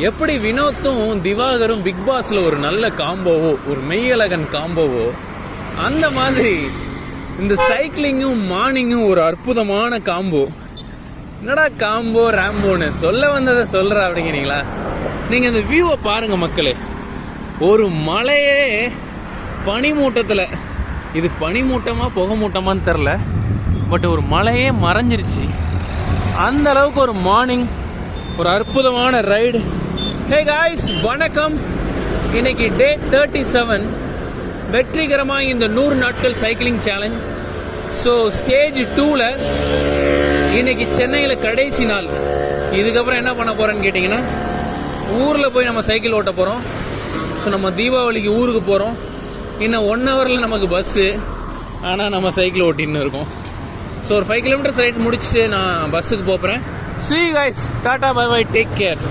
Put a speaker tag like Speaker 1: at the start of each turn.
Speaker 1: எப்படி வினோத்தும் திவாகரும் பிக் பாஸ்ல ஒரு நல்ல காம்போவோ, ஒரு மெய்யழகன் காம்போவோ, அந்த மாதிரி இந்த சைக்கிளிங்கும் மார்னிங்கும் ஒரு அற்புதமான காம்போ. என்னடா காம்போ ராம்போன்னு சொல்ல வந்ததை சொல்ற அப்படிங்கிறீங்களா? நீங்க இந்த வியூவை பாருங்க மக்களே. ஒரு மலையே பனிமூட்டத்துல, இது பனிமூட்டமா புகைமூட்டமான்னு தெரில, பட் ஒரு மலையே மறைஞ்சிருச்சு. அந்த அளவுக்கு ஒரு மார்னிங், ஒரு அற்புதமான ரைடு. ஹே காய்ஸ், வணக்கம். இன்னைக்கு டே 37 வெற்றிகரமாக இந்த 100 நாட்கள் சைக்கிளிங் சேலஞ்ச். ஸோ ஸ்டேஜ் 2ல இன்னைக்கு சென்னையில் கடைசி நாள். இதுக்கப்புறம் என்ன பண்ண போறேன்னு கேட்டிங்கன்னா, ஊரில் போய் நம்ம சைக்கிள் ஓட்ட போகிறோம். ஸோ நம்ம தீபாவளிக்கு ஊருக்கு போகிறோம். இன்னும் 1 ஹவரில் நமக்கு பஸ்ஸு, ஆனால் நம்ம சைக்கிள் ஓட்டின்னு இருக்கோம். ஸோ ஒரு 5 கிலோமீட்டர்ஸ் ரைட் முடிச்சுட்டு நான் பஸ்ஸுக்கு போகிறேன். See you guys, tata, bye bye, take care.